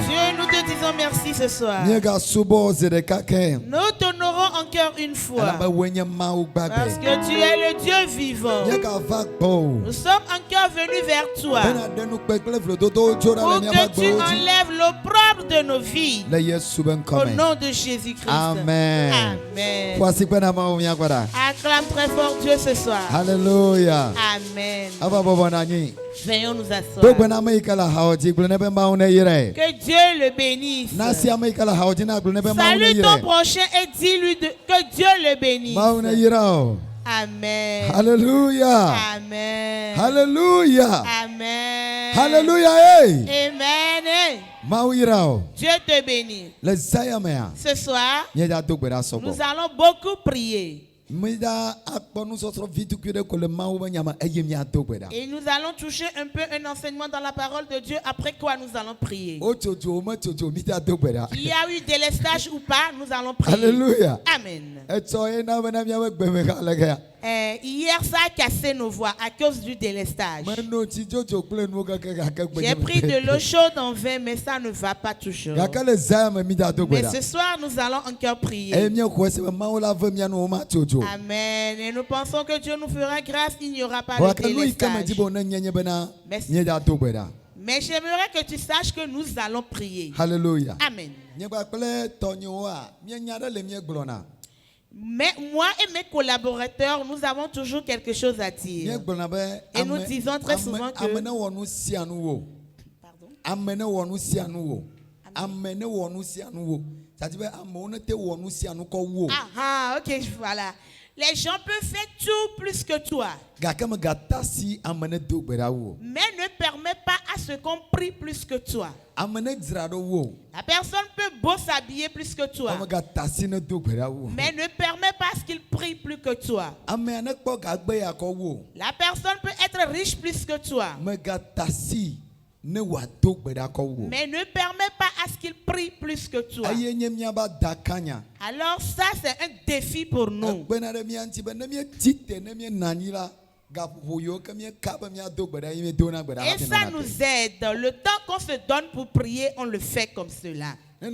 Dieu, nous te disons merci ce soir. Nous t'honorons encore une fois. Parce que tu es le Dieu vivant. Nous sommes encore venus vers toi. Pour que tu enlèves l'opprobre de nos vies. Au nom de Jésus-Christ. Amen. Amen. Acclame très fort Dieu ce soir. Alléluia. Amen. Veuillons nous asseoir. Que Dieu le bénisse. Salue ton prochain et dis-lui que Dieu le bénisse. Amen. Alléluia. Amen. Alléluia. Amen. Alléluia. Amen. Dieu te bénisse. Ce soir, nous allons beaucoup prier. Et nous allons toucher un peu un enseignement dans la parole de Dieu, après quoi nous allons prier. Il y a eu délestage ou pas, nous allons prier. Alléluia. Amen. Hier, ça a cassé nos voix à cause du délestage. J'ai pris de l'eau chaude en vin, mais ça ne va pas toujours. Mais ce soir, nous allons encore prier. Amen. Et nous pensons que Dieu nous fera grâce, il n'y aura pas de délestage. Mais j'aimerais que tu saches que nous allons prier. Alléluia. Amen. Mais moi et mes collaborateurs, nous avons toujours quelque chose à dire. Et nous disons très souvent que... Ah, ok, voilà. Les gens peuvent faire tout plus que toi. Mais ne permet pas à ce qu'on prie plus que toi. La personne peut beau s'habiller plus que toi. Mais ne permet pas à ce qu'il prie plus que toi. La personne peut être riche plus que toi. Mais ne permet pas à ce qu'il prie plus que toi. Alors ça, c'est un défi pour nous. Et ça nous aide. Le temps qu'on se donne pour prier, on le fait comme cela. Ce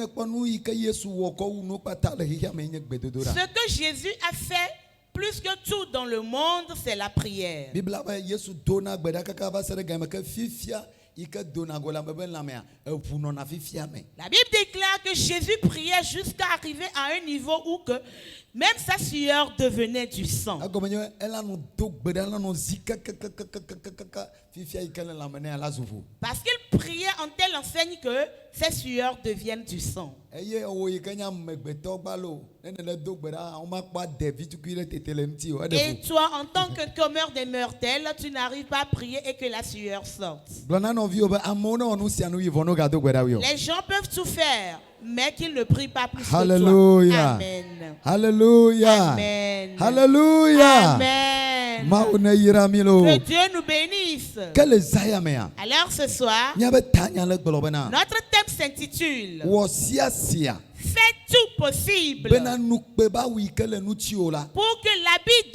que Jésus a fait plus que tout dans le monde, c'est la prière. La Bible déclare que Jésus priait jusqu'à arriver à un niveau où que même sa sueur devenait du sang. Parce qu'il priait en telle enseigne que ses sueurs deviennent du sang. Et toi, en tant que commeur des mortels, tu n'arrives pas à prier et que la sueur sorte. Les gens peuvent tout faire, mais qu'ils ne prient pas plus Alléluia. que toi. Amen. Alléluia. Amen. Alléluia. Amen. Amen. Que Dieu nous bénisse. Alors ce soir, notre thème s'intitule Fais tout possible pour que l'habit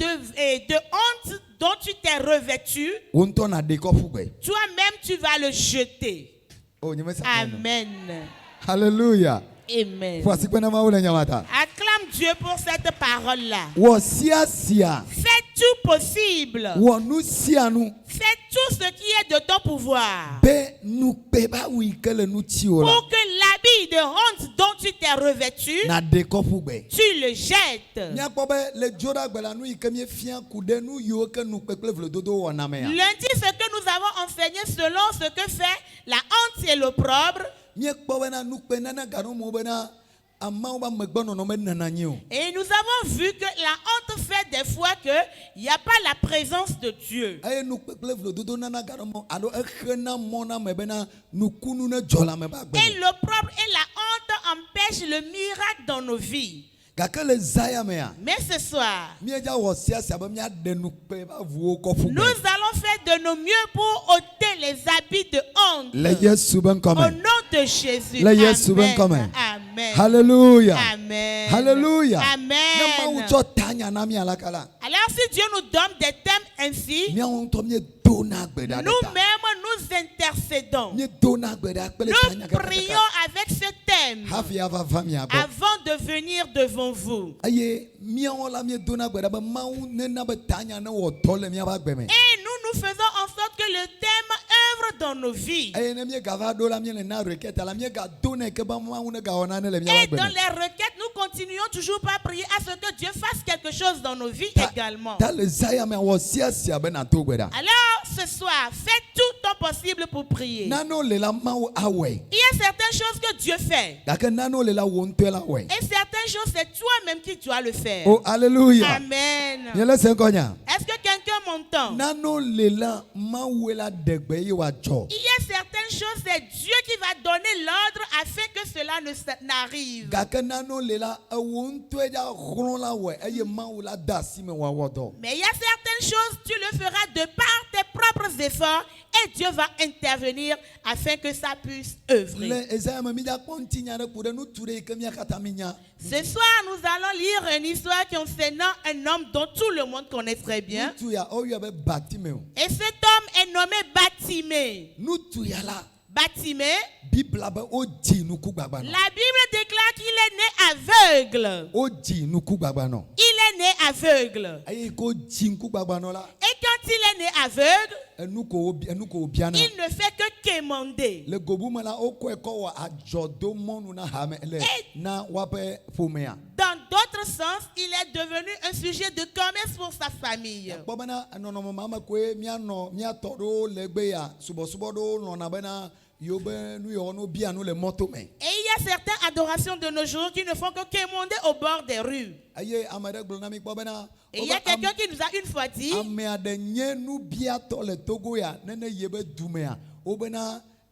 de honte dont tu t'es revêtu, toi-même tu vas le jeter. Amen. Alléluia. Amen. Acclame Dieu pour cette parole-là. Fais tout possible. Fais tout ce qui est de ton pouvoir pour que l'habit de honte dont tu t'es revêtu, tu le jettes. Lundi, ce que nous avons enseigné selon ce que fait la honte et l'opprobre. Et nous avons vu que la honte fait des fois qu'il n'y a pas la présence de Dieu. Et l'opprobre et la honte empêchent le miracle dans nos vies. Mais ce soir, nous allons faire de nos mieux pour ôter les habits de honte. Au nom de Jésus. Amen. Amen. Alléluia. Amen. Alléluia. Amen. Alors si Dieu nous donne des thèmes ainsi, nous-mêmes nous intercédons. Nous prions avec ce thème avant de venir devant vous. Et nous faisons en sorte que le thème œuvre dans nos vies. Et dans les requêtes, nous continuons toujours par prier à ce que Dieu fasse quelque chose dans nos vies également. Alors, ce soir, fais tout ton possible pour prier. Il y a certaines choses que Dieu fait. Et certaines choses, c'est toi-même qui dois le faire. Oh, alléluia. Amen. Est-ce que quelqu'un m'entend? Il y a certaines choses, c'est Dieu qui va donner l'ordre afin que cela n'arrive. Mais il y a certaines choses, tu le feras de par tes propres efforts et Dieu va intervenir afin que ça puisse œuvrer. Ce soir, nous allons lire une histoire concernant un homme dont tout le monde connaît très bien. Et cet homme est nommé Batimée. Batimée, la Bible déclare qu'il est né aveugle. Il est né aveugle. Et quand il est né aveugle, il ne fait que quémander. Dans d'autres sens, il est devenu un sujet de commerce pour sa famille. Et il y a certaines adorations de nos jours qui ne font que quémander au bord des rues. Et il y a quelqu'un qui nous a une fois dit,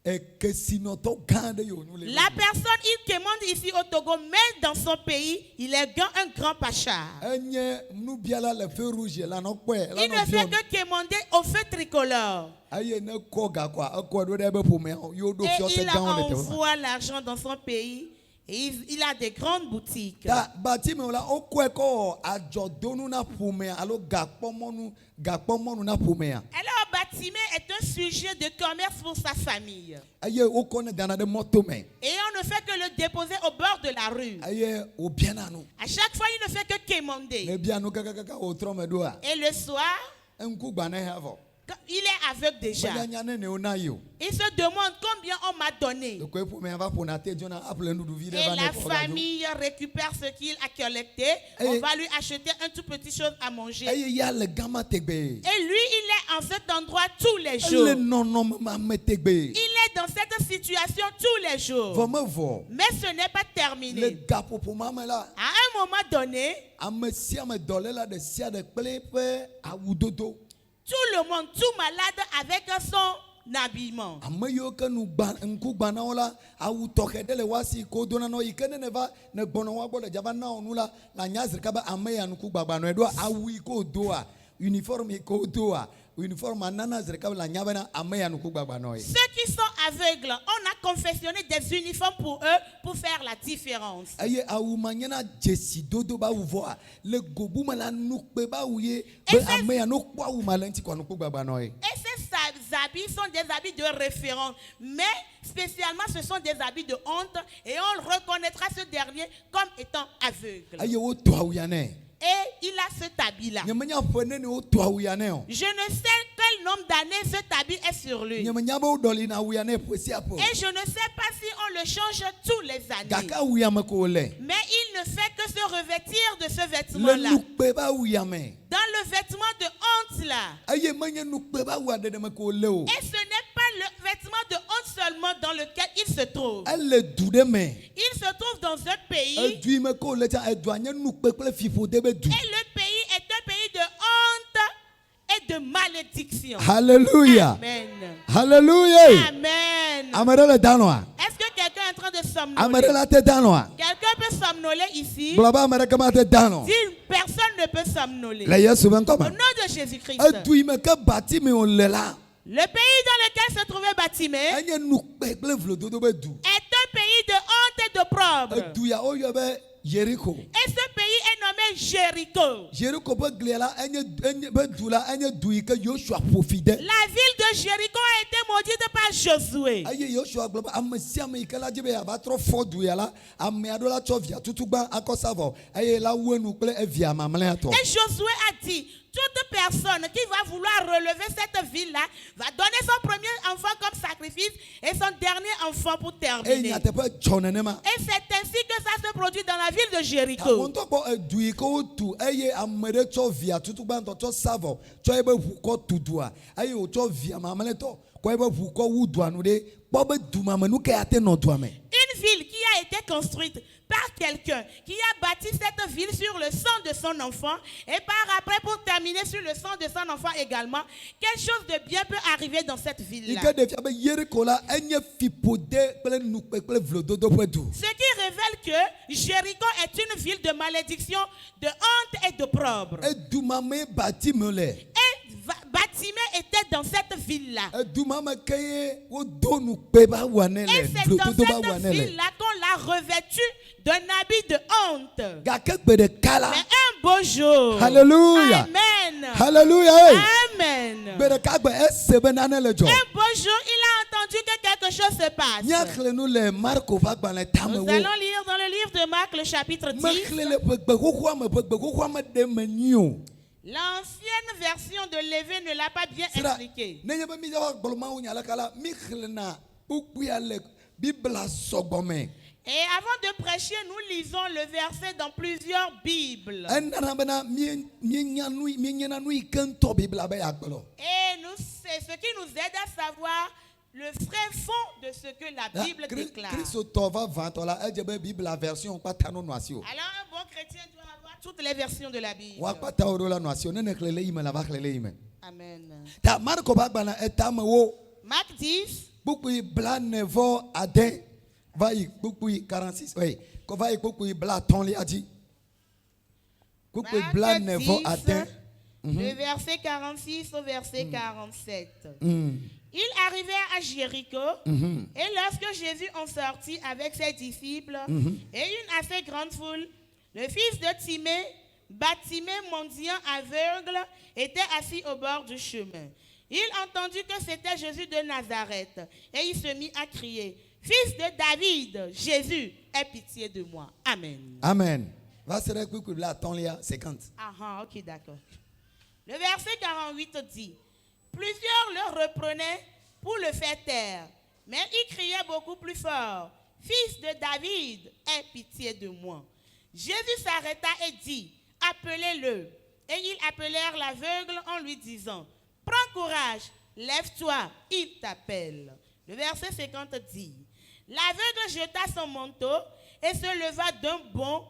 la personne, il quémande ici au Togo, mais dans son pays, il est un grand pacha. Il ne fait que quémander au feu tricolore. Et il envoie l'argent dans son pays. Et il a des grandes boutiques. Alors Batimée est un sujet de commerce pour sa famille. Et on ne fait que le déposer au bord de la rue. À chaque fois, il ne fait que quémander. Et le soir, il est aveugle déjà. Il se demande combien on m'a donné. Et la famille récupère ce qu'il a collecté. On va lui acheter un tout petit chose à manger. Et lui, il est en cet endroit tous les jours. Il est dans cette situation tous les jours. Mais ce n'est pas terminé. À un moment donné, tout le monde, tout malade avec son habillement. uniforme ikotoa. Uniforme nana zreka la nyabana ameya nukugba noy. Ceux qui sont aveugles, on a confectionné des uniformes pour eux pour faire la différence. Aye awumanyana jesi dodo ba uvoa le gobu mala nukbe ba uye be ameya nukwa umalanti kwa nukugba noy. Et ces habits sont des habits de référence, mais spécialement ce sont des habits de honte et on reconnaîtra ce dernier comme étant aveugle. Aye o to awuyane. Et il a cet habit-là. Je ne sais quel nombre d'années cet habit est sur lui. Et je ne sais pas si on le change tous les années. Mais il ne fait que se revêtir de ce vêtement-là. Dans le vêtement de honte-là. Et ce n'est pas le vêtement de honte seulement dans lequel il se trouve. Il se trouve dans un pays. Et le pays est un pays de honte et de malédiction. Hallelujah. Amen. Hallelujah. Amen. Est-ce que quelqu'un est en train de somnoler? Quelqu'un peut somnoler ici? Si personne ne peut somnoler. Au nom de Jésus-Christ. Le pays dans lequel se trouvait Batimée est un pays de honte et d'opprobre. Et ce pays est nommé Jéricho. La ville de Jéricho a été maudite par Josué. Et Josué a dit, toute personne qui va vouloir relever cette ville-là va donner son premier enfant comme sacrifice et son dernier enfant pour terminer. Et c'est ainsi que ça se produit dans la ville de Jéricho. Une ville qui a été construite par quelqu'un qui a bâti cette ville sur le sang de son enfant et par après pour terminer sur le sang de son enfant également, quelque chose de bien peut arriver dans cette ville-là. Ce qui révèle que Jéricho est une ville de malédiction, de honte et d'opprobre. Et Batimée était dans cette ville-là. Et c'est dans cette ville-là qu'on l'a revêtu d'un habit de honte. Mais un beau jour. Hallelujah. Amen. Hallelujah. Amen. Un beau jour, il a entendu que quelque chose se passe. Nous allons lire dans le livre de Marc, le chapitre 10. L'ancienne version de Lévé ne l'a pas bien expliqué. Et avant de prêcher, nous lisons le verset dans plusieurs Bibles. Et c'est ce qui nous aide à savoir le vrai fond de ce que la Bible déclare. Alors un bon chrétien doit avoir toutes les versions de la Bible. Amen. Marc 10. Vai 46 oui vai bla ton li a dit Marc 10, le verset 46 au verset 47. Ils arrivèrent à Jéricho et lorsque Jésus en sortit avec ses disciples et une assez grande foule, le fils de Timée, Batimée, mendiant aveugle, était assis au bord du chemin. Il entendit que c'était Jésus de Nazareth et il se mit à crier: Fils de David, Jésus, aie pitié de moi. Amen. Amen. Va se récupérer là, ton lien 50. Ah, ok, d'accord. Le verset 48 dit: Plusieurs le reprenaient pour le faire taire, mais il criait beaucoup plus fort: Fils de David, aie pitié de moi. Jésus s'arrêta et dit: Appelez-le. Et ils appelèrent l'aveugle en lui disant: Prends courage, lève-toi, il t'appelle. Le verset 50 dit: L'aveugle jeta son manteau et se leva d'un bond,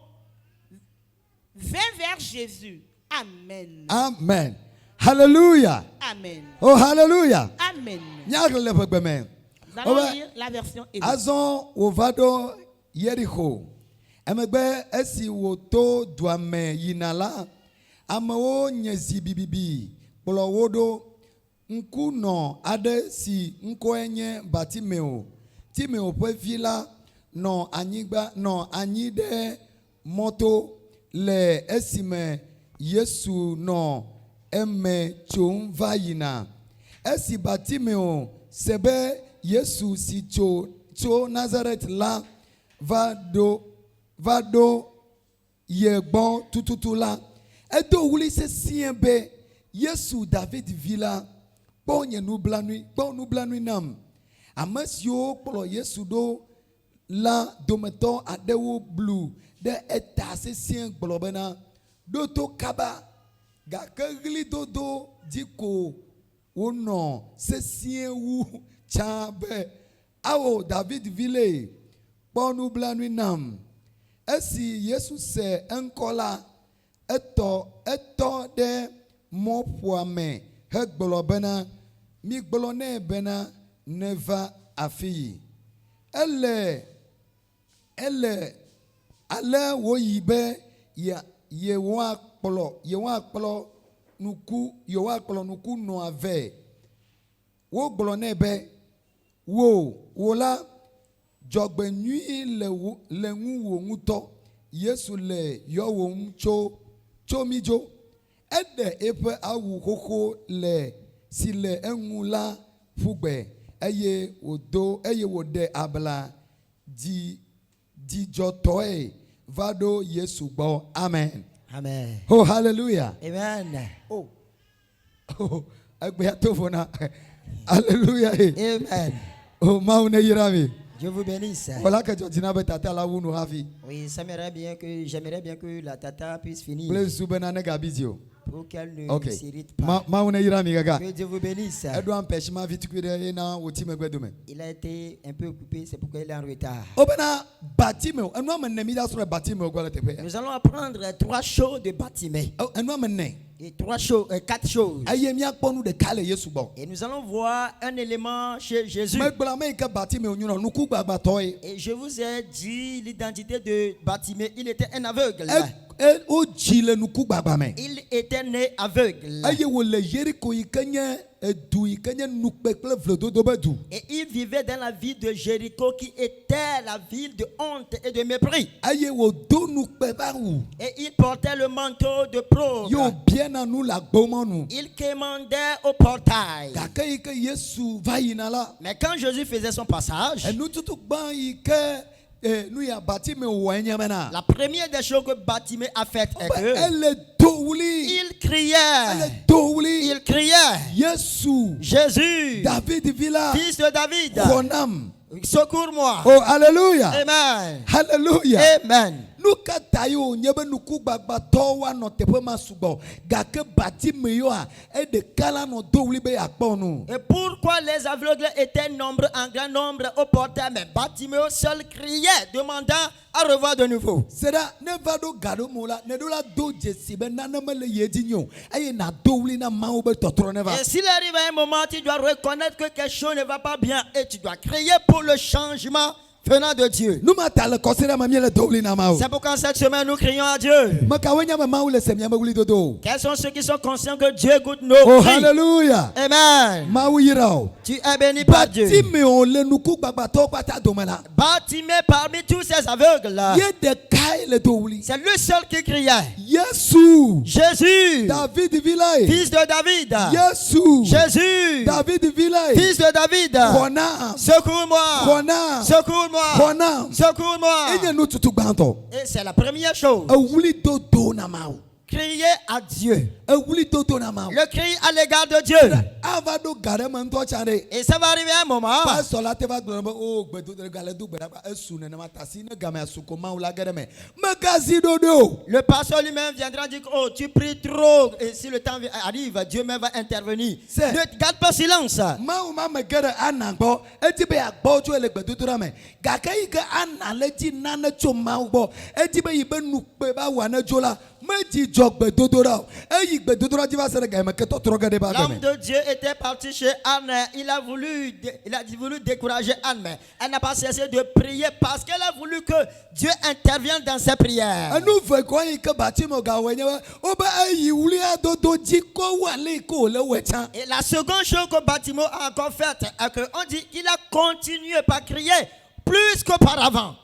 vint vers Jésus. Amen. Amen. Hallelujah. Amen. Oh, hallelujah. Amen. Nous allons lire la version hébreu. Azon ovado Jericho. Emegbe esi woto duame yinala Amewo nye zi bibibi kplɔ wo ɖo. Ŋkunɔ aɖe si ŋkɔe nye Bartimeo. Timeo ƒe vi la nɔ anyi ɖe mɔto le esime Yesu nɔ eme tsom va yina. Esi Bartimeo se be Yesu si tso Nazaret la va ɖo ye gbɔ tututu la, edo wuli sesĩe be Yesu David vi la, kpɔ nye nublanui nam. Ame siwo kplɔ Yesu ɖo la dometɔ aɖewo blu ɖe eta sesĩe gblɔ bena, ɖo to kaba, gake ɣlidodo dzi ko wonɔ sesĩe wu tsã be, awo David vi le, kpɔ nublanui nam. Esi Yesu se eŋkɔ la, etɔ ɖe mɔƒoa me hegblɔ bena, migblɔ nɛ bena neva afii. Ele ale woyi be yewoakplɔ nuku nɔa ve. Wogblɔ nɛ be, wo la, dzɔgbenyui le ŋuwò ŋutɔ. Yesu le yɔwòm tso midzo. Eɖe eƒe awu xoxo si le eŋu la ƒugbe, eye wòɖe abla dzidzɔtɔe va ɖo Yesu gbɔ. Amen. Amen. Oh, hallelujah. Amen. Oh, egbea to fona. Hallelujah. Amen. Oh, maune yirami. Dieu vous bénisse. Voilà que tu n'avais tata la wunu hafi. Oui, j'aimerais bien que la tata puisse finir. Please subena gabizio. Pour qu'elle ne s'irrite pas. Que Dieu vous bénisse. Il a été un peu occupé, c'est pourquoi il est en retard. Nous allons apprendre 3 choses de Bartimée. Et 4 choses. Et nous allons voir un élément chez Jésus. Et je vous ai dit l'identité de Bartimée. Il était un aveugle. Il était né aveugle. Et il vivait dans la ville de Jéricho qui était la ville de honte et de mépris. Et il portait le manteau de pauvre. Il quémandait au portail. Mais quand Jésus faisait son passage, la première des choses que Bartimée a faites est que il criait, Jésus, fils de David, secours-moi. Oh, alléluia. Amen. Hallelujah. Amen. Et pourquoi les aveugles étaient nombreux, en grand nombre au portail, mais Bartimée seul criait, demandant à revoir de nouveau. Et s'il arrive à un moment, tu dois reconnaître que quelque chose ne va pas bien et tu dois crier pour le changement venant de Dieu. C'est pourquoi cette semaine nous crions à Dieu. Quels sont ceux qui sont conscients que Dieu écoute nos cris? Oh, hallelujah. Amen. Tu es béni par Dieu. Bartimée parmi tous ces aveugles là, c'est le seul qui criait, Jésus, fils de David, Jésus, fils de David, secours-moi, secours-moi, secours-moi. Et c'est la première chose. Crier à Dieu. Le cri à l'égard de Dieu. Et ça va arriver à un moment. Le pasteur lui-même viendra dire, oh, tu pries trop. Et si le temps arrive, Dieu même va intervenir. Ne garde pas silence. L'homme de Dieu était parti chez Anne. Il a voulu décourager Anne, mais elle n'a pas cessé de prier parce qu'elle a voulu que Dieu intervienne dans ses prières. Et la seconde chose que Bartimée a encore faite est qu'on dit qu'il a continué par crier plus qu'auparavant.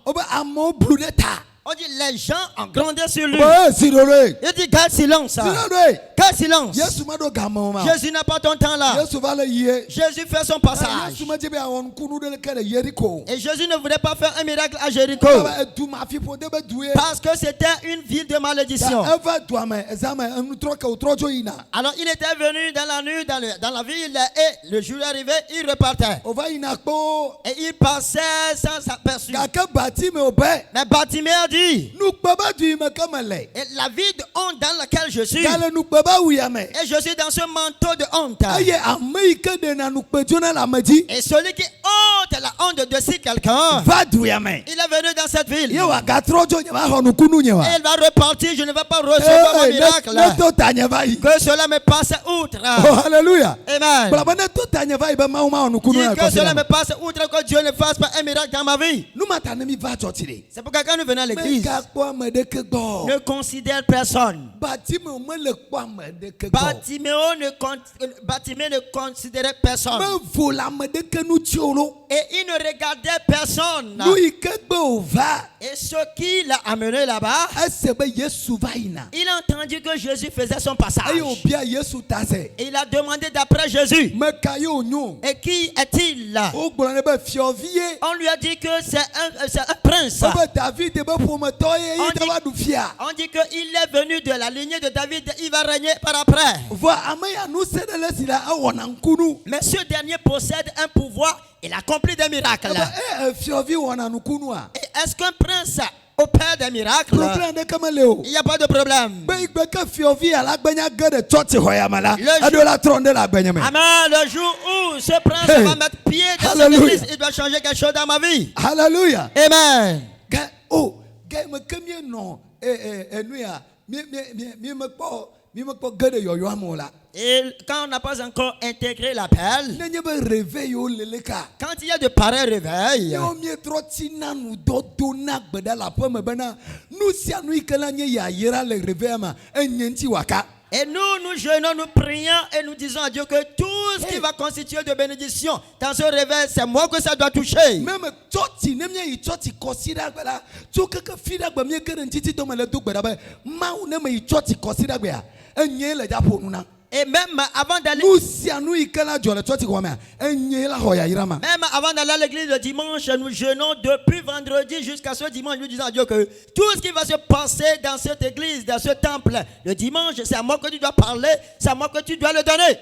On dit les gens ont grandi sur lui. Il dit garde silence. Garde silence. Jésus n'a pas ton temps là. Jésus fait son passage. Et Jésus ne voulait pas faire un miracle à Jéricho parce que c'était une ville de malédiction. Alors il était venu dans la nuit dans la ville et le jour arrivé, il repartait. Et il passait sans s'aperçu. Mais Bartimée a dit, et la vie de honte dans laquelle je suis, et je suis dans ce manteau de honte. Et celui qui ôte la honte de si quelqu'un, il est venu dans cette ville. Et il va repartir. Je ne vais pas recevoir mon miracle. Que cela me passe outre. Oh, alléluia. Amen. Que cela me passe outre, que Dieu ne fasse pas un miracle dans ma vie. C'est pourquoi quand nous venons à l'église, ne considère personne. Bartimée ne considérait personne. Et il ne regardait personne. Et ce qui l'a amené là-bas, il a entendu que Jésus faisait son passage. Et il a demandé d'après Jésus. Et qui est-il là? On lui a dit que c'est un prince. On dit qu'il est venu de la lignée de David, il va régner par après. Mais ce dernier possède un pouvoir, il accomplit des miracles. Et est-ce qu'un prince opère des miracles? Il n'y a pas de problème. Amen. Le jour où ce prince va mettre pied dans cette église, il doit changer quelque chose dans ma vie. Alléluia. Amen. Et quand on n'a pas encore intégré l'appel, quand il y a de pareils réveils, et nous jeûnons, nous prions et nous disons à Dieu que tout ce qui va constituer de bénédiction dans ce réveil, c'est moi que ça doit toucher. Et même avant d'aller à l'église le dimanche, nous jeûnons depuis vendredi jusqu'à ce dimanche. Nous disons à Dieu que tout ce qui va se passer dans cette église, dans ce temple, le dimanche, c'est à moi que tu dois parler, c'est à moi que tu dois le donner.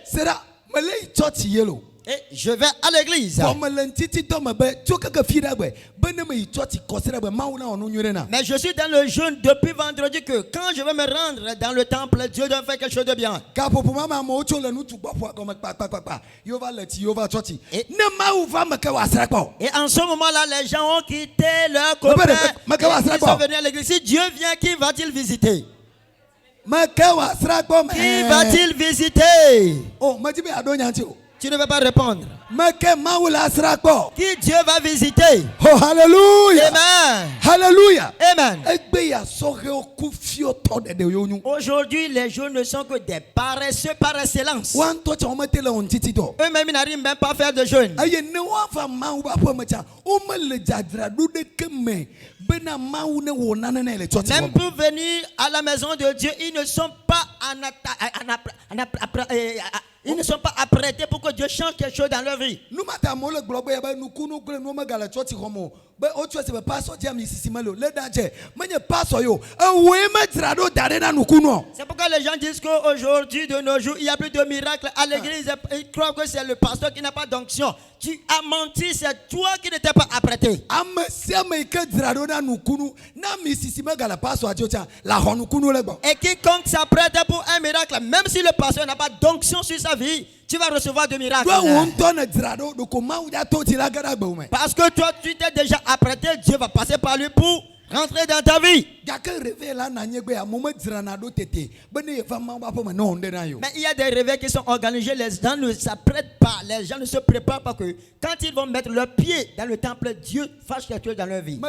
Et je vais à l'église. Mais je suis dans le jeûne depuis vendredi que quand je vais me rendre dans le temple, Dieu doit faire quelque chose de bien. Et en ce moment-là, les gens ont quitté leur copain. Ils sont venus à l'église. Si Dieu vient, qui va-t-il visiter? Qui va-t-il visiter? Tu ne veux pas répondre. Qui Dieu va visiter? Oh, hallelujah. Amen. Hallelujah. Amen. Aujourd'hui, les jours ne sont que des paresseux par excellence. Eux-mêmes, ils n'arrivent même pas à faire de jeûne. Même pour venir à la maison de Dieu, ils ne sont pas ils ne sont pas apprêtés pour que Dieu change quelque chose dans leur vie. C'est pourquoi les gens disent qu'aujourd'hui, de nos jours, il n'y a plus de miracles à l'église. Ils croient que c'est le pasteur qui n'a pas d'onction. Tu as menti, c'est toi qui n'étais pas apprêté. Et quiconque s'apprête pour un miracle, même si le pasteur n'a pas d'onction sur sa vie, tu vas recevoir de miracles. Parce que toi, tu t'es déjà apprêté, Dieu va passer par lui pour rentrer dans ta vie. Mais il y a des réveils qui sont organisés, les gens ne s'apprêtent pas, les gens ne se préparent pas que quand ils vont mettre leur pied dans le temple, Dieu fasse quelque chose dans leur vie.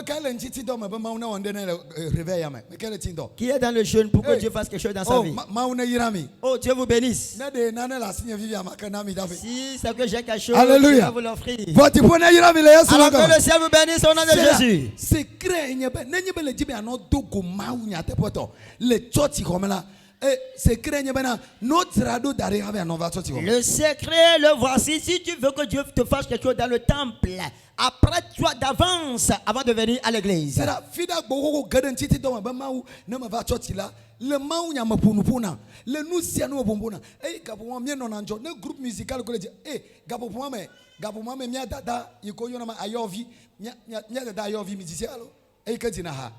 Qui est dans le jeûne pour que Dieu fasse quelque chose dans sa vie? Oh, Dieu vous bénisse. Si c'est que j'ai quelque chose, je vais vous l'offrir. Alors que le ciel vous bénisse au nom de Jésus. Le secret, le voici. Si tu veux que Dieu te fasse quelque chose dans le temple, apprête-toi d'avance avant de venir à l'église. Le mau nya mapuna le nusia no bombona gapo mie no nanjo ne groupe musical college gapo me mia dada ikoyo na ayovi mia dada ayovi musicien allo katina ha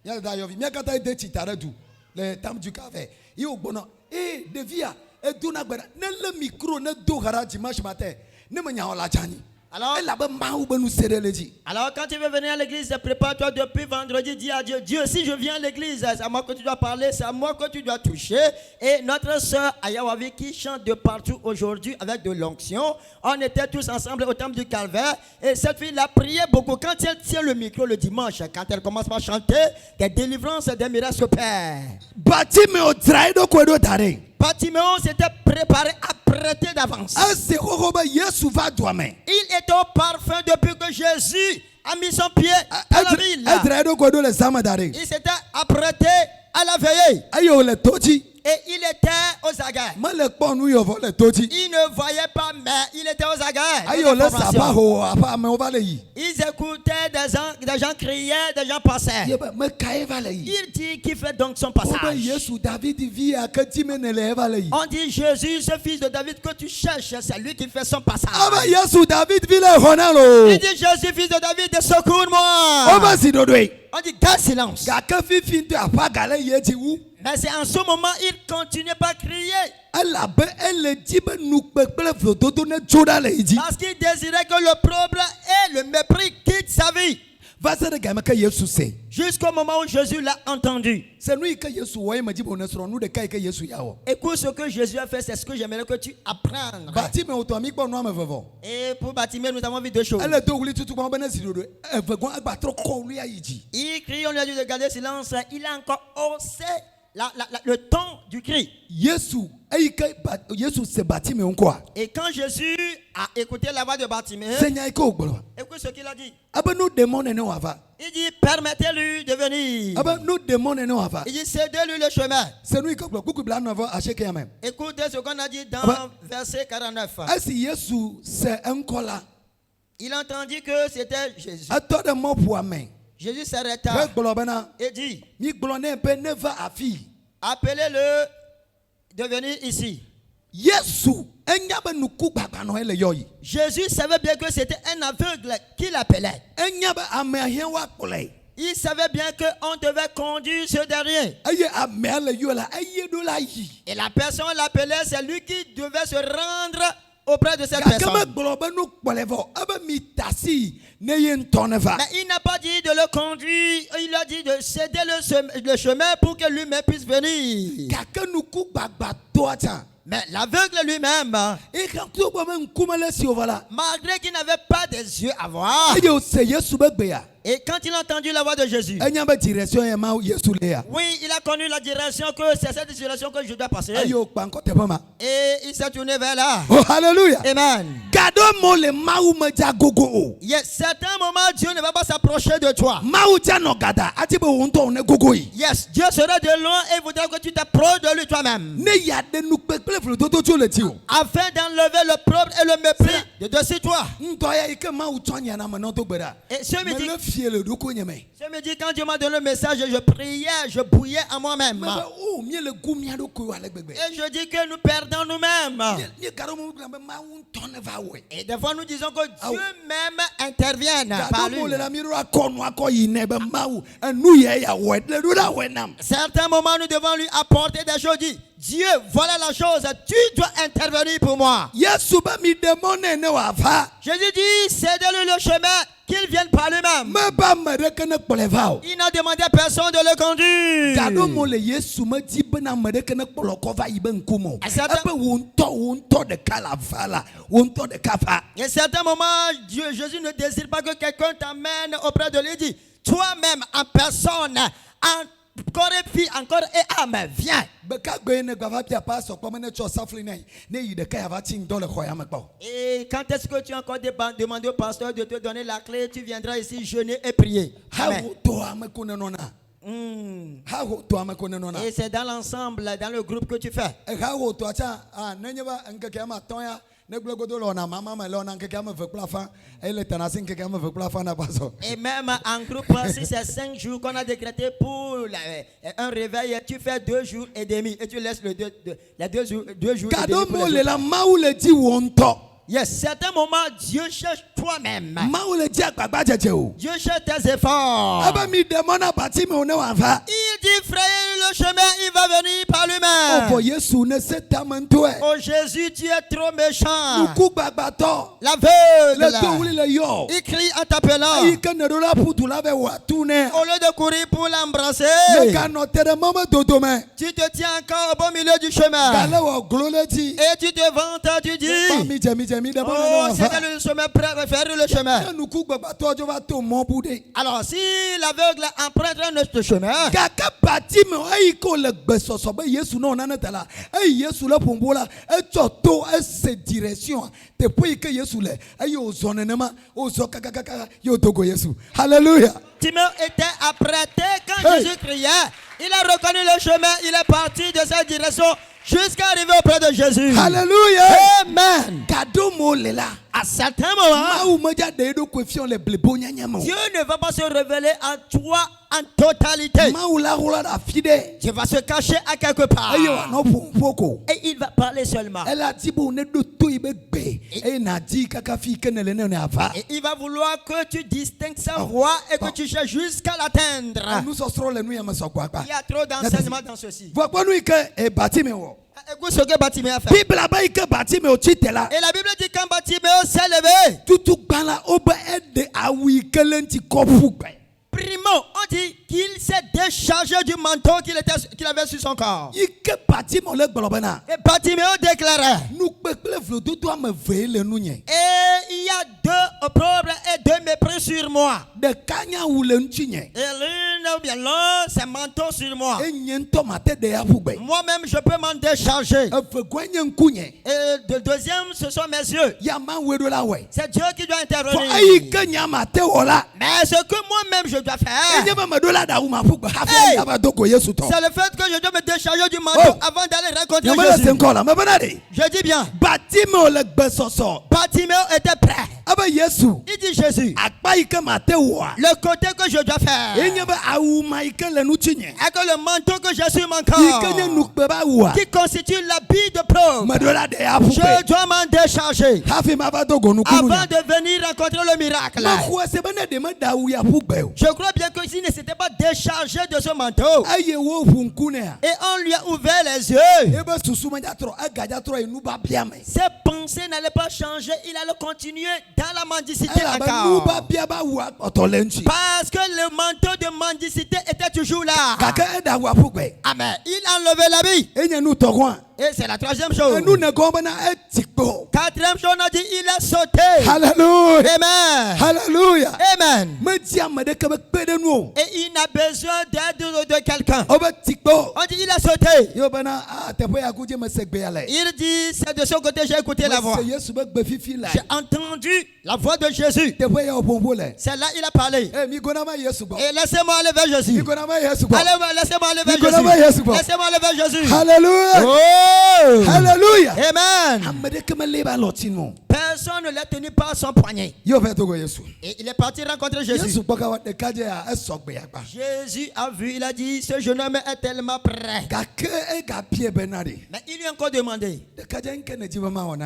mia dada ayovi mia kata de chitara du le tam du café yo bono devia do na gbara ne le micro ne do garage dimanche matin ne me nya ola chani. Alors quand tu veux venir à l'église, prépare-toi depuis vendredi, dis à Dieu, Dieu, si je viens à l'église, c'est à moi que tu dois parler, c'est à moi que tu dois toucher. Et notre sœur Ayawavi qui chante de partout aujourd'hui avec de l'onction, on était tous ensemble au temple du Calvaire et cette fille a prié beaucoup. Quand elle tient le micro le dimanche, quand elle commence à chanter, des délivrances, des miracles s'opèrent. Bartiméon s'était préparé à prêter d'avance. Il était au parfum depuis que Jésus a mis son pied à la ville. Il s'était apprêté à la veillée. Et il était aux aguets. Il ne voyait pas, mais il était aux aguets. Ils écoutaient des gens criaient, des gens passaient. Il dit qu'il fait donc son passage. On dit Jésus, ce fils de David que tu cherches, c'est lui qui fait son passage. Il dit Jésus, fils de David, secours-moi. On dit garde silence. Mais c'est en ce moment il continuait pas à crier. Parce qu'il désirait que le problème et le mépris quittent sa vie. Jusqu'au moment où Jésus l'a entendu. Écoute ce que Jésus a fait, c'est ce que j'aimerais que tu apprennes. Et pour Bartimée, nous avons vu deux choses. Il crie, on lui a dit de garder silence. Il a encore haussé le ton du cri. Et quand Jésus a écouté la voix de Bartimée, écoute ce qu'il a dit. Il dit permettez-lui de venir. Il dit cédez-lui le chemin. Écoutez ce qu'on a dit dans verset 49. Il entendit que c'était Jésus. Jésus s'arrêta et dit appelez-le de venir ici. Jésus savait bien que c'était un aveugle qu'il appelait. Il savait bien qu'on devait conduire ce dernier. Et la personne l'appelait, c'est lui qui devait se rendre auprès de cette personne. Mais il n'a pas dit de le conduire, il a dit de céder le chemin pour que lui-même puisse venir. Mais l'aveugle lui-même, malgré qu'il n'avait pas des yeux à voir, et quand il a entendu la voix de Jésus, oui, il a connu la direction que c'est cette direction que je dois passer. Et il s'est tourné vers là. Oh, hallelujah. Amen. Il y a certains moments, Dieu ne va pas s'approcher de toi. Yes, Dieu sera de loin et voudra que tu t'approches de lui toi-même. Afin d'enlever le problème et le mépris de dessus toi. Et ce me dit quand Dieu m'a donné le message, je priais, je bouillais à moi-même. Et je dis que nous perdons nous-mêmes. Et des fois nous disons que Dieu même intervient par lui. Certains moments nous devons lui apporter des choses. Dieu, voilà la chose, tu dois intervenir pour moi. Jésus dit, cédez-lui le chemin qu'il vienne par lui-même. Il n'a demandé à personne de le conduire. À certains moments, Jésus ne désire pas que quelqu'un t'amène auprès de lui et dit, toi-même en personne, encore et puis encore et âme, viens. Et quand est-ce que tu as encore demandé au pasteur de te donner la clé, tu viendras ici jeûner et prier. Amen. Et c'est dans l'ensemble, dans le groupe que tu fais. Et même en groupe, si c'est 5 jours qu'on a décrété pour un réveil, tu fais 2 jours et demi et tu laisses les 2 jours et demi pour les autres. Yes, certains moments, Dieu cherche toi-même. Dieu cherche tes efforts. Il dit, frère, le chemin, il va venir par lui-même. Oh Jésus, tu es trop méchant. L'aveugle, il crie en t'appelant. Au lieu de courir pour l'embrasser, tu te tiens encore au bon milieu du chemin. Et tu te vantes, tu dis, oh, c'est le chemin, faire le chemin. Alors, si l'aveugle emprunte un autre chemin, Alléluia. Timothée était apprêté quand Jésus criait. Il a reconnu le chemin, il est parti de cette direction jusqu'à arriver auprès de Jésus. Alléluia. Amen. À certains moments, Dieu ne va pas se révéler à toi en totalité. Dieu va se cacher à quelque part. Et il va parler seulement. Et il va vouloir que tu distingues sa voix et que tu cherches jusqu'à l'atteindre. Il y a trop d'enseignements dans ceci. Écoute ce que Bartimée a fait. Et la Bible dit quand Bartimée s'est levé, primo, on dit qu'il s'est déchargé du manteau qu'il avait sur son corps. Et Bartimée déclarait, et il y a 2 opprobres et 2 mépris sur moi. Et l'une ou bien l'un, c'est manteau sur moi. Moi-même, je peux m'en décharger. Et le deuxième, ce sont mes yeux. C'est Dieu qui doit intervenir. Mais ce que moi-même je dois faire, c'est le fait que je dois me décharger du manteau avant d'aller rencontrer Jésus. Je dis bien, Bartimée était prêt. Il dit Jésus, le côté que je dois faire, et que le manteau que j'ai sur mon corps, qui constitue l'habit de probe, je dois m'en décharger avant de venir rencontrer le miracle. Je crois bien que s'il ne s'était pas déchargé de ce manteau, et on lui a ouvert les yeux, ses pensées n'allaient pas changer, il allait continuer dans la mendicité encore. Parce que le manteau de mendicité était toujours là. Amen. Il a enlevé l'habit. Et c'est la 3e chose. 4e chose, on a dit il a sauté. Alléluia. Amen. Alléluia. Amen. Et il n'a besoin d'aide de quelqu'un. On dit il a sauté. Il dit c'est de ce côté j'ai écouté la voix. J'ai entendu la voix de Jésus. C'est là il a parlé. Et laissez-moi aller vers Jésus. Laissez-moi aller vers Jésus. Laissez-moi aller vers Jésus. Alléluia. Oh. Alléluia. Amen. Personne ne l'a tenu par son poignet. Et il est parti rencontrer Jésus. Jésus a vu, il a dit, ce jeune homme est tellement prêt. Mais il lui a encore demandé,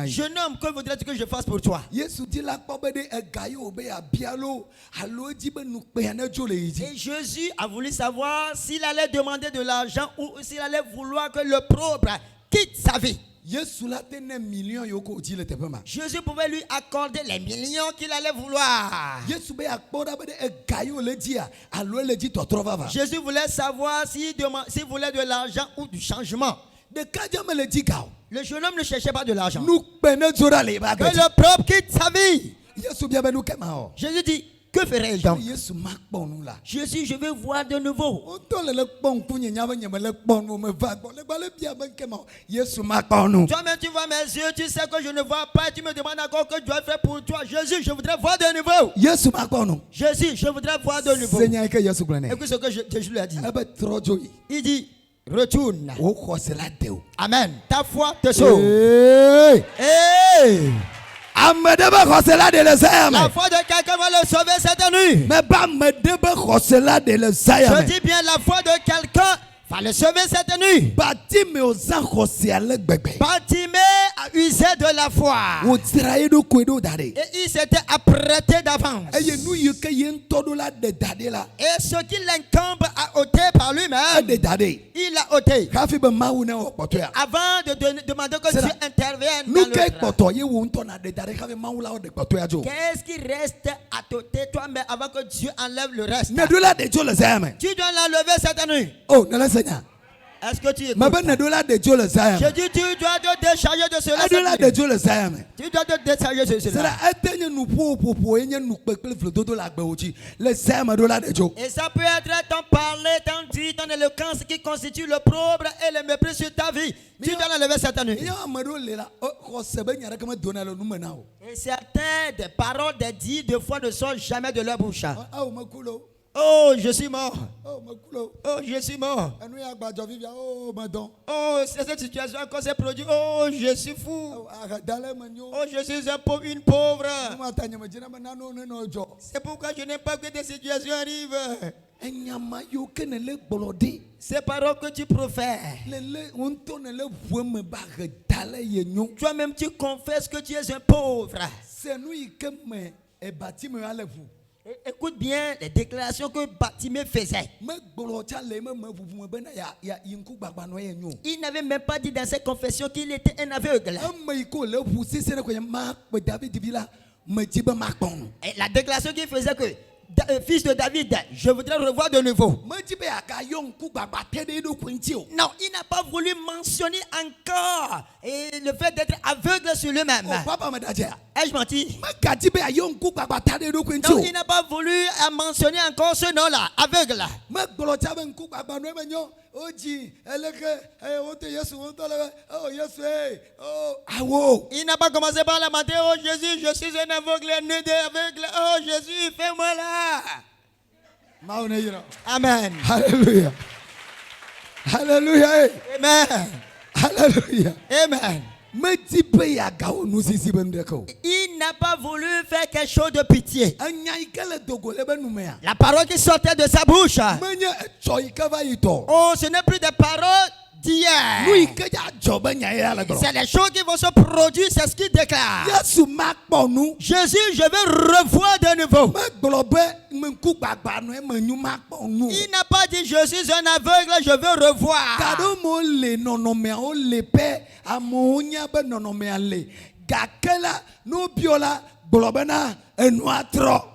jeune homme, que voudrais-tu que je fasse pour toi? Et Jésus a voulu savoir s'il allait demander de l'argent ou s'il allait vouloir que le pauvre quitte sa vie. Jésus pouvait lui accorder les millions qu'il allait vouloir. Jésus voulait savoir s'il voulait de l'argent ou du changement. Le jeune homme ne cherchait pas de l'argent. Que le propre quitte sa vie. Jésus dit, que ferais-je donc? Jésus, je veux voir de nouveau. Toi-même, tu vois mes yeux, tu sais que je ne vois pas. Tu me demandes encore que je dois faire pour toi. Jésus, je voudrais voir de nouveau. Jésus, je voudrais voir de nouveau. Écoute ce que Jésus lui a dit. Il dit, retourne. Amen. Ta foi te sauve. Hey. La foi de quelqu'un va le sauver cette nuit. Je dis bien la foi de quelqu'un va le sauver cette nuit. Bartimée a usé de la foi. Et il s'était apprêté d'avance. Et ce qui l'incombe à ôter par lui-même, il a ôté. Avant de demander que Dieu intervienne dans le qu'est-ce qui reste à t'ôter toi-même avant que Dieu enlève le reste? Tu dois l'enlever cette nuit. Est-ce que tu écoutes? Je dis tu dois te décharger de cela. Tu dois te décharger de cela. Et ça peut être ton parler, ton dit, ton éloquence qui constitue le l'opprobre et le mépris sur ta vie. Tu dois l'enlever cette nuit. Et certains des paroles des dits de foi ne sortent jamais de leur bouche. Oh, je suis mort. Oh, je suis mort. Oh, c'est cette situation qu'on s'est produite. Oh, je suis fou. Oh, je suis une pauvre. C'est pourquoi je n'aime pas que des situations arrivent. Ces paroles que tu profères, toi-même tu confesses que tu es un pauvre. Écoute bien les déclarations que Bartimée faisait. Il n'avait même pas dit dans ses confessions qu'il était un aveugle. Et la déclaration qu'il faisait que fils de David, je voudrais revoir de nouveau. Non, il n'a pas voulu mentionner encore le fait d'être aveugle sur lui-même. Ai-je menti? Non, il n'a pas voulu mentionner encore ce nom-là, aveugle. Il n'a pas commencé par la matin. Oh Jésus, je suis un aveugle, oh Jésus, fais-moi là. Amen. Alléluia. Alléluia. Amen. Alléluia. Amen. Il n'a pas voulu faire quelque chose de pitié. La parole qui sortait de sa bouche, oh, ce n'est plus des paroles d'hier. C'est les choses qui vont se produire, c'est ce qu'il déclare. Jésus, je veux revoir de nouveau. Il n'a pas dit je suis un aveugle, je veux revoir.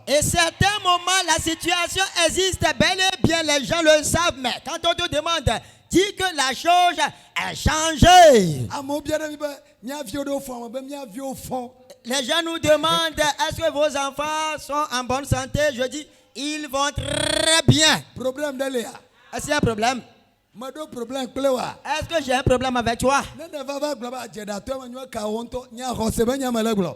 Et certains moments, la situation existe bel et bien, les gens le savent, mais quand on te demande, dis que la chose a changé. Les gens nous demandent, est-ce que vos enfants sont en bonne santé? Je dis, ils vont très bien. Est-ce qu'il y a un problème? Est-ce que j'ai un problème avec toi?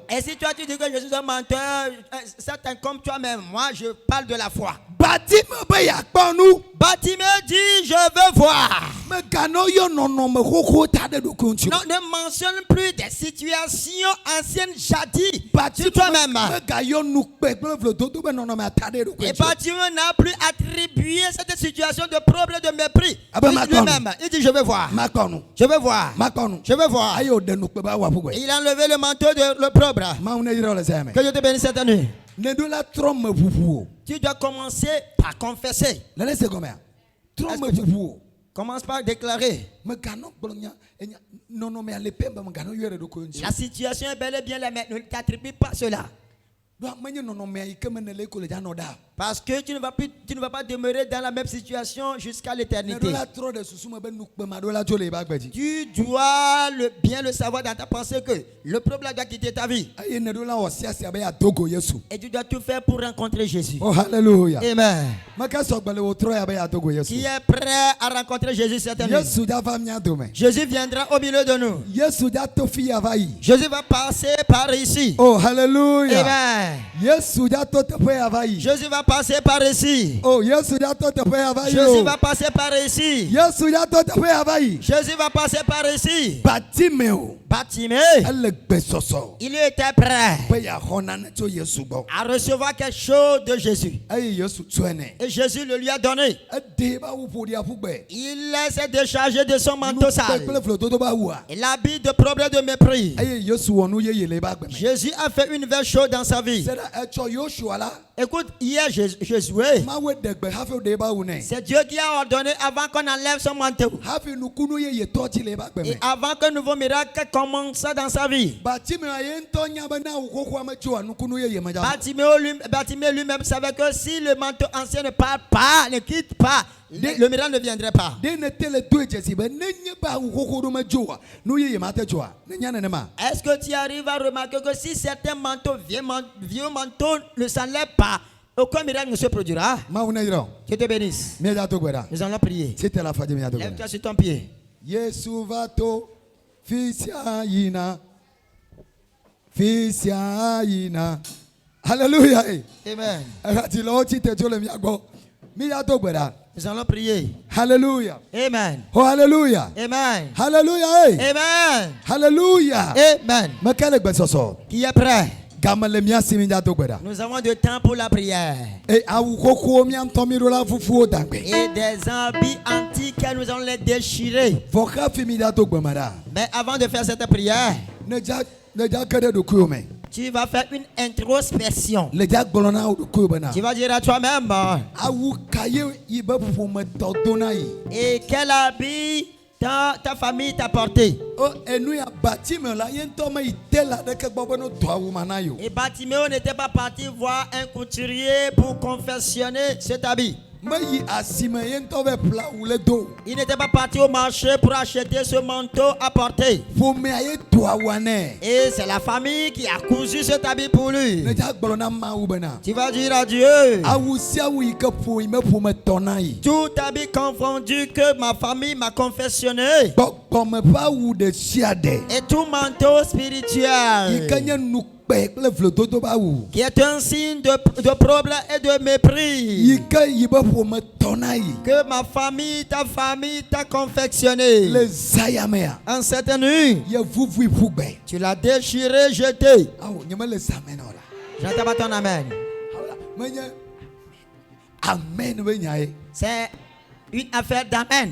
Et si toi tu dis que je suis un menteur, certains comme toi-même, moi je parle de la foi. Bartimée dit je veux voir. Non, ne mentionne plus des situations anciennes jadis sur toi-même. Et Bartimée n'a plus attribué cette situation de problème de mépris. Lui-même, il dit je veux voir. Je veux voir. Je veux voir. Il a enlevé le manteau de l'opprobre. Que je te bénisse cette nuit. Tu dois commencer par confesser. Commence par déclarer. La situation est bel et bien là, mais ne t'attribue pas cela. Parce que tu ne vas pas demeurer dans la même situation jusqu'à l'éternité. Tu dois bien le savoir dans ta pensée que le problème doit quitter ta vie. Et tu dois tout faire pour rencontrer Jésus. Oh, hallelujah. Amen. Qui est prêt à rencontrer Jésus cette année? Jésus viendra au milieu de nous. Jésus va passer par ici. Oh, hallelujah. Amen. Jésus va passer par ici. Oh, Jésus va passer par ici. Jésus va passer par ici. Bartimée, il était prêt à recevoir quelque chose de Jésus. Et Jésus le lui a donné. Il s'est déchargé de son manteau sale. Il habite de problèmes de mépris. Jésus a fait une nouvelle chose dans sa vie. Écoute, hier Josué, c'est Dieu qui a ordonné avant qu'on enlève son manteau. Et avant qu'un nouveau miracle commence dans sa vie. Bartimée lui-même savait que si le manteau ancien ne part pas, ne quitte pas, le miracle ne viendrait pas. Est-ce que tu arrives à remarquer que si certains manteaux, vieux manteaux ne s'enlèvent pas, aucun miracle ne se produira? Que te bénisse. Nous allons prier. Lève-toi sur ton pied. Alléluia. Amen. Nous allons prier. Hallelujah. Amen. Oh, hallelujah. Amen. Hallelujah. Amen. Hallelujah. Amen. Qui est prêt? Nous avons du temps pour la prière. Et des habits antiques, nous allons les déchirer. Mais avant de faire cette prière, tu vas faire une introspection. Tu vas dire à toi-même, et quel habit ta famille t'a porté? Et Bartimée n'était pas parti voir un couturier pour confectionner cet habit. Il n'était pas parti au marché pour acheter ce manteau à porter. Et c'est la famille qui a cousu cet habit pour lui. Tu vas dire à Dieu, tout habit confondu que ma famille m'a confectionné, et tout manteau spirituel qui est un signe de problème et de mépris, que ma famille, ta famille t'a confectionné. En cette nuit, tu l'as déchiré, jeté. J'entends pas ton amen. C'est une affaire d'amen.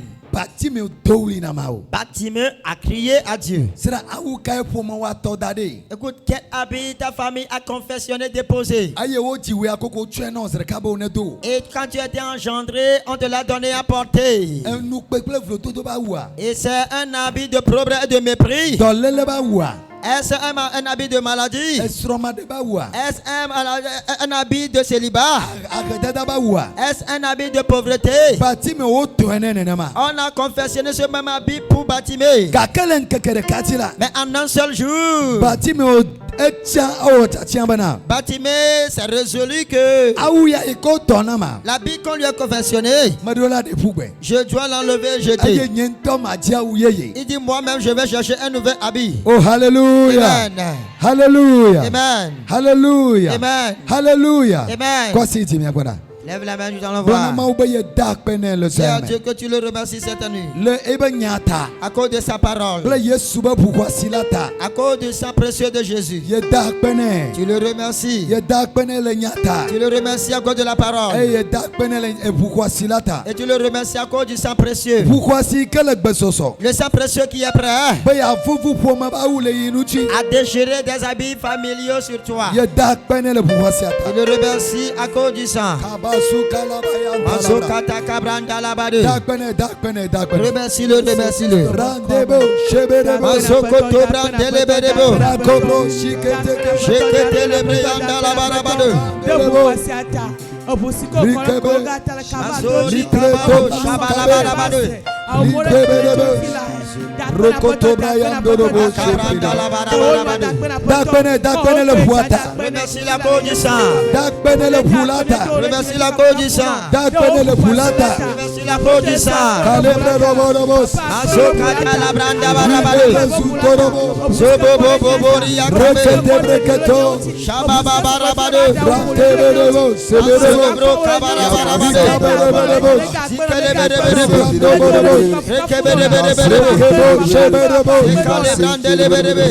Bartimée a crié à Dieu. Écoute, quel habit ta famille a confessionné, déposé. Et quand tu étais engendré, on te l'a donné à porter. Et c'est un habit de problème et de mépris. Est-ce un habit de maladie? Est-ce un habit de célibat? Est-ce un habit de pauvreté? On a confessionné ce même habit pour Bartimée. Mais en un seul jour, Bartimée s'est résolu que l'habit qu'on lui a confessionné, je dois l'enlever et jeter. Il dit, moi-même je vais chercher un nouvel habit. Oh, hallelujah. Amen. Hallelujah. Amen. Hallelujah. Amen. Hallelujah. Amen. Lève la main, nous allons voir. Seigneur Dieu, que tu le remercies cette nuit. À cause de sa parole. À cause du sang précieux de Jésus. Tu le remercies. Tu le remercies à cause de la parole. Et tu le remercies à cause du sang précieux. Le sang précieux qui est prêt à déchirer des habits familiaux sur toi. Tu le remercies à cause du sang. Masokata kabranda labade. Remercie-le, remercie-le. Masokoto brandelebedebo. Shekete lebreyanda labarabade. Remercie la cause du sang. Remercie la cause du sang. Remercie la cause du sang. Masokata la branda barabade. Sobo bobo boria kabe. Shababa barabade. Sebro kabara barabade. Zikele bere bere bere. Rekebe bere bere bere. Ekale brandele bere bere.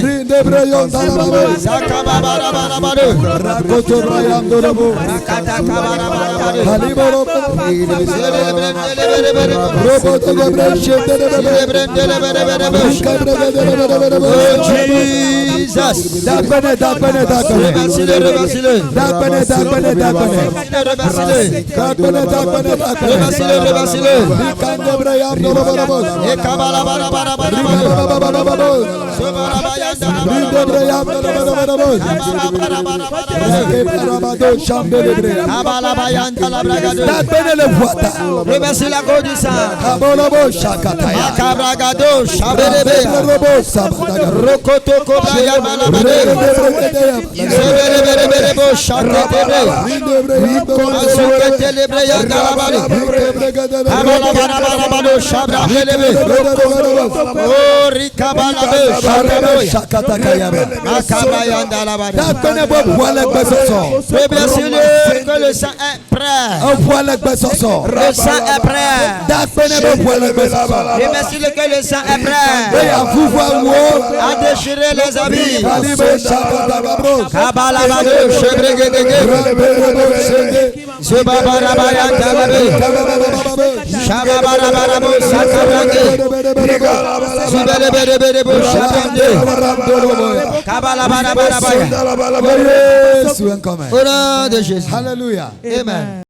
Zakaba barabade. Rakoto Brian Dorobo. Rakata kabara barabade. Haliboro. Roboto Gabriel. Jesus. Remercie la cause du sang. Makabragado, Shabelebe, Rokoto Kobraya Malabade, Sebelebelebo, Shatetebre, Masoketelebre Yangalabade, Abalabarabado, Shabrabelebe, Oh, Rikabalabe, Shabrabo, Makabraya Yangalabade. Remercie-le que le sang est prêt. Le sang est prêt. Remercie-le que le sang est prêt à déchirer les habits. Kabalabade, Shebregedege, Zubabarabaya Talabe, Shababarabarabo, Sakabrande, Zubelebedebedebo, Shabande, Kabalabarabaya. Au nom de Jésus. Hallelujah. Amen.